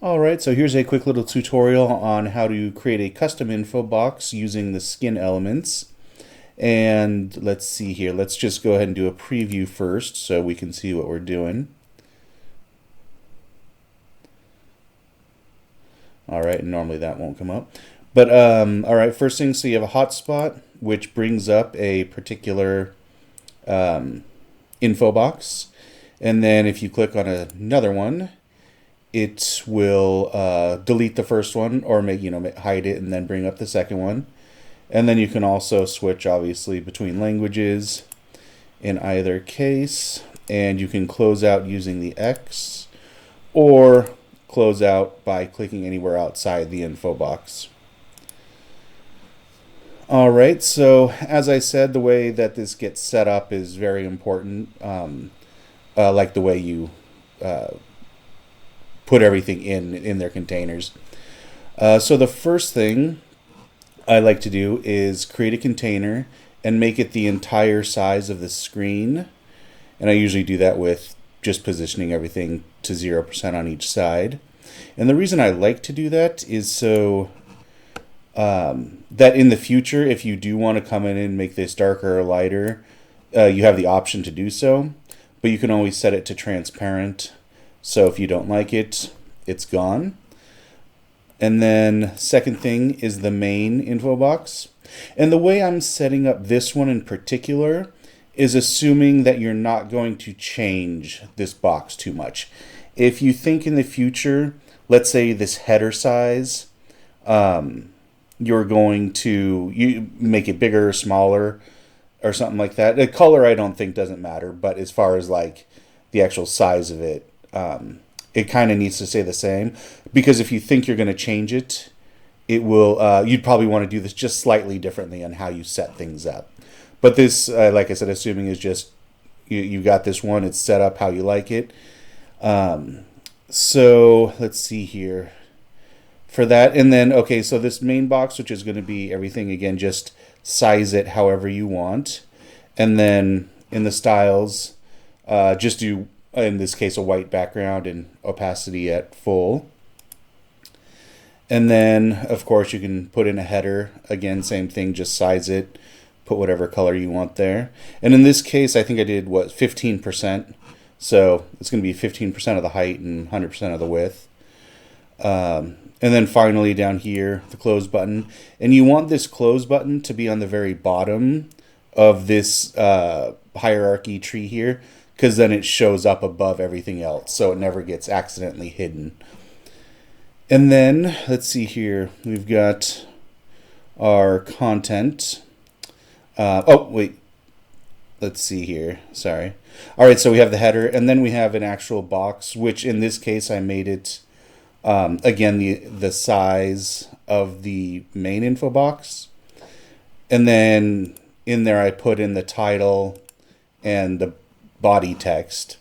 Alright, so here's a quick little tutorial on how to create a custom info box using the skin elements. And let's see here, let's just go ahead and do a preview first so we can see what we're doing. Alright, normally that won't come up. But alright, first thing, so you have a hotspot, which brings up a particular info box. And then if you click on another one, it will delete the first one or hide it and then bring up the second one. And then you can also switch obviously between languages in either case, and you can close out using the X or close out by clicking anywhere outside the info box. All right, so as I said, the way that this gets set up is very important, like the way you put everything in their containers. So the first thing I like to do is create a container and make it the entire size of the screen. And I usually do that with just positioning everything to 0% on each side. And the reason I like to do that is so that in the future, if you do want to come in and make this darker or lighter, you have the option to do so. But you can always set it to transparent. So if you don't like it, it's gone. And then second thing is the main info box. And the way I'm setting up this one in particular is assuming that you're not going to change this box too much. If you think in the future, let's say this header size, you're going to make it bigger or smaller or something like that. The color I don't think doesn't matter, but as far as like the actual size of it, it kind of needs to stay the same, because if you think you're going to change it, it will. You'd probably want to do this just slightly differently on how you set things up. But this, like I said, assuming is just you got this one. It's set up how you like it. So let's see here for that, and then okay. So this main box, which is going to be everything again, just size it however you want, and then in the styles, just do, in this case, a white background and opacity at full. And then, of course, you can put in a header. Again, same thing, just size it, put whatever color you want there. And in this case, I think I did, 15%. So it's going to be 15% of the height and 100% of the width. And then finally down here, the close button. And you want this close button to be on the very bottom of this hierarchy tree here, because then it shows up above everything else, so it never gets accidentally hidden. And then, let's see here, we've got our content. Oh, wait, let's see here, sorry. All right, so we have the header, and then we have an actual box, which in this case I made it, again, the size of the main info box. And then in there I put in the title and the body text.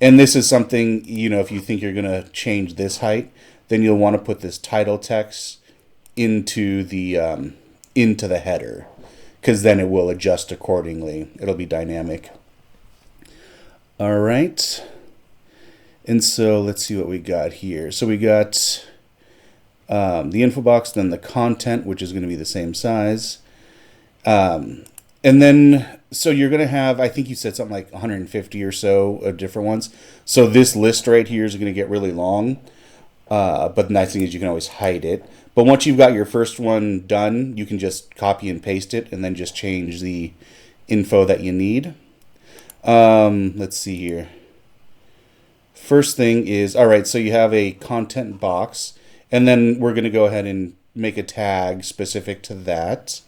And this is something, if you think you're going to change this height, then you'll want to put this title text into the header, because then it will adjust accordingly. It'll be dynamic. All right. And so let's see what we got here. So we got the info box, then the content, which is going to be the same size. And then, so you're going to have, I think you said something like 150 or so of different ones. So this list right here is going to get really long. But the nice thing is you can always hide it. But once you've got your first one done, you can just copy and paste it and then just change the info that you need. Let's see here. First thing is, all right, so you have a content box, and then we're going to go ahead and make a tag specific to that.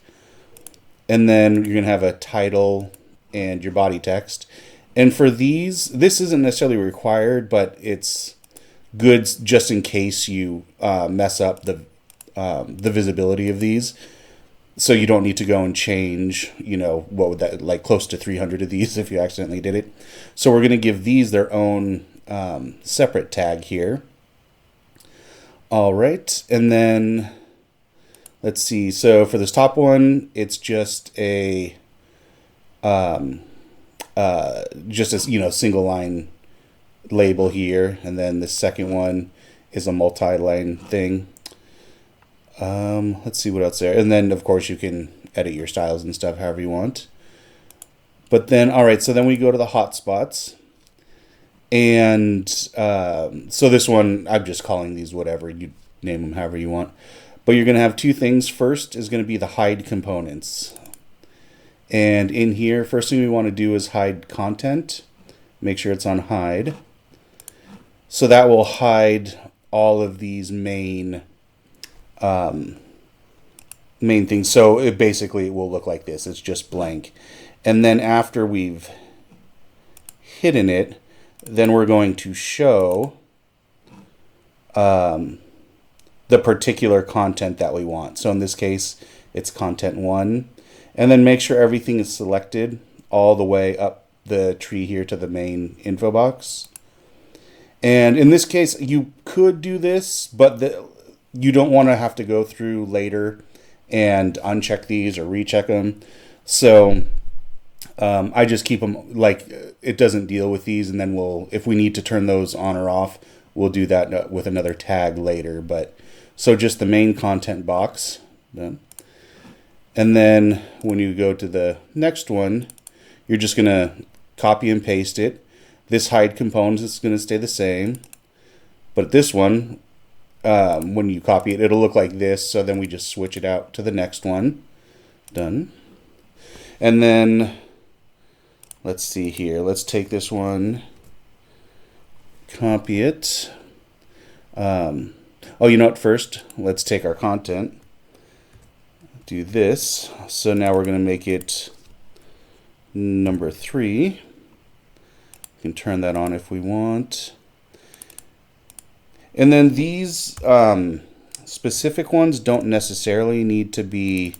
And then you're going to have a title and your body text. And for these, this isn't necessarily required, but it's good just in case you mess up the visibility of these. So you don't need to go and change, what would that, like close to 300 of these if you accidentally did it. So we're going to give these their own separate tag here. All right, and then let's see. So for this top one, it's just a single line label here, and then the second one is a multi-line thing. Let's see what else there. And then, of course, you can edit your styles and stuff however you want. But then, all right, so then we go to the hotspots. And so this one, I'm just calling these whatever. You name them however you want. But you're going to have two things. First is going to be the hide components. And in here, first thing we want to do is hide content. Make sure it's on hide. So that will hide all of these main things. So it basically will look like this. It's just blank. And then after we've hidden it, then we're going to show the particular content that we want. So in this case, it's content 1. And then make sure everything is selected all the way up the tree here to the main info box. And in this case, you could do this, but you don't want to have to go through later and uncheck these or recheck them. So I just keep them like it doesn't deal with these, and then if we need to turn those on or off, we'll do that with another tag later. But so just the main content box done. And then when you go to the next one, you're just going to copy and paste it. This hide component is going to stay the same. But this one, when you copy it, it'll look like this. So then we just switch it out to the next one. Done. And then, let's see here. Let's take this one, copy it. Oh, you know what? First, let's take our content. Do this. So now we're going to make it number 3. We can turn that on if we want. And then these specific ones don't necessarily need to be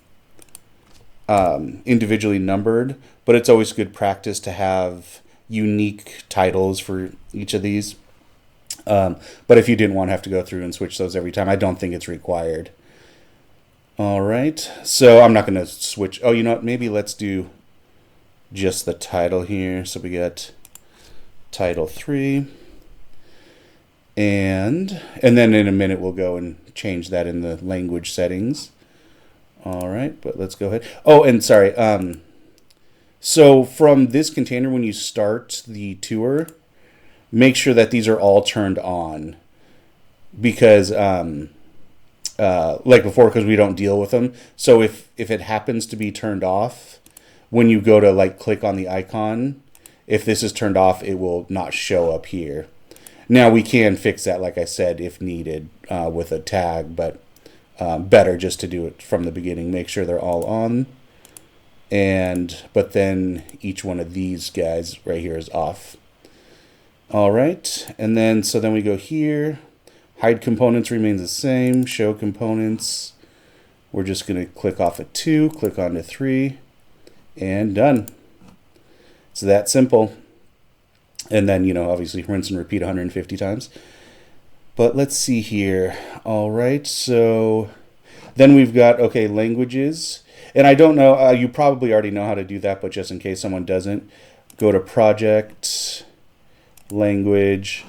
individually numbered, but it's always good practice to have unique titles for each of these. But if you didn't want to have to go through and switch those every time, I don't think it's required. All right, so I'm not going to switch. Oh, you know what? Maybe let's do just the title here. So we got title 3. And then in a minute we'll go and change that in the language settings. All right, but let's go ahead. Oh, and sorry. So from this container, when you start the tour, make sure that these are all turned on, because like before, because we don't deal with them. So if it happens to be turned off, when you go to like click on the icon, if this is turned off, it will not show up here. Now we can fix that, like I said, if needed with a tag, but better just to do it from the beginning. Make sure they're all on. But then each one of these guys right here is off. All right, and then so then we go here. Hide components remains the same. Show components. We're just going to click off at 2, click on to 3, and done. It's that simple. And then, obviously rinse and repeat 150 times. But let's see here. All right, so then we've got, okay, languages. And I don't know, you probably already know how to do that, but just in case someone doesn't, go to project, language,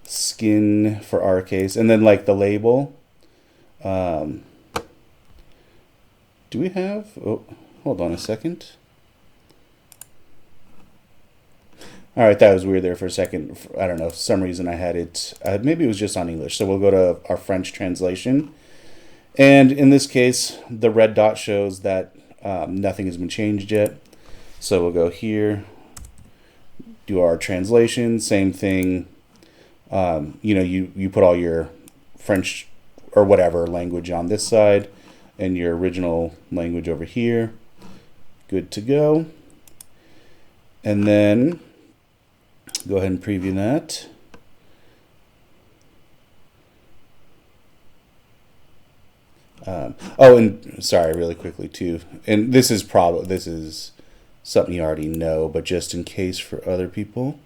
skin for our case, and then like the label. Do we have, oh, hold on a second. All right, that was weird there for a second. I don't know, for some reason I had it, maybe it was just on English. So we'll go to our French translation. And in this case, the red dot shows that nothing has been changed yet. So we'll go here, do our translation, same thing. You put all your French or whatever language on this side and your original language over here. Good to go. And then go ahead and preview that. And sorry, really quickly too. And this is something you already know, but just in case for other people.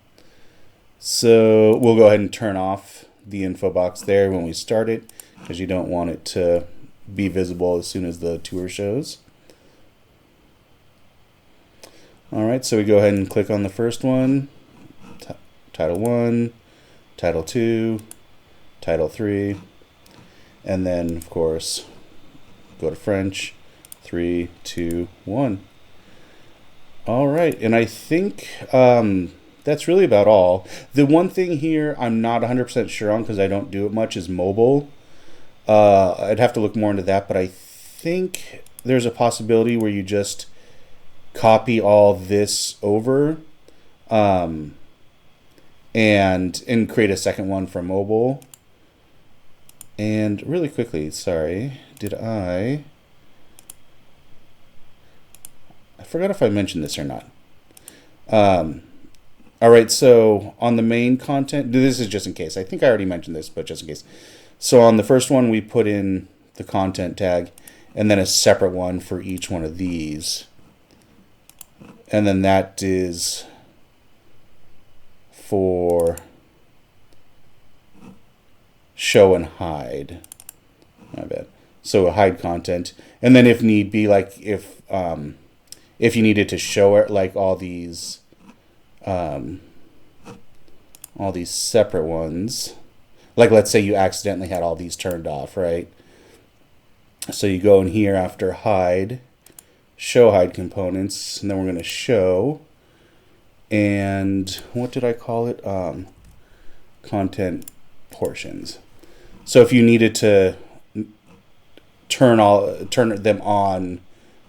So we'll go ahead and turn off the info box there when we start it, because you don't want it to be visible as soon as the tour shows. All right, so we go ahead and click on the first one, title 1, title 2, title 3, and then of course go to French. 3, 2, 1. All right, and I think that's really about all. The one thing here I'm not 100% sure on because I don't do it much is mobile. I'd have to look more into that, but I think there's a possibility where you just copy all this over and create a second one for mobile. And really quickly, sorry, I forgot if I mentioned this or not. All right, so on the main content, this is just in case. I think I already mentioned this, but just in case. So on the first one, we put in the content tag, and then a separate one for each one of these. And then that is for show and hide. My bad. So hide content, and then if need be, like if you needed to show it, like all these separate ones, like let's say you accidentally had all these turned off, right? So you go in here after hide, show hide components, and then we're going to show, and what did I call it? Content portions. So if you needed to turn them on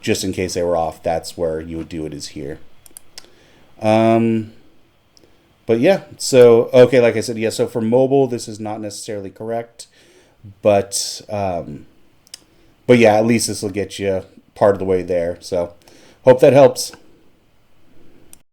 just in case they were off, that's where you would do it, is here. But yeah, so okay, like I said, yeah, so for mobile this is not necessarily correct, but yeah, at least this will get you part of the way there. So hope that helps.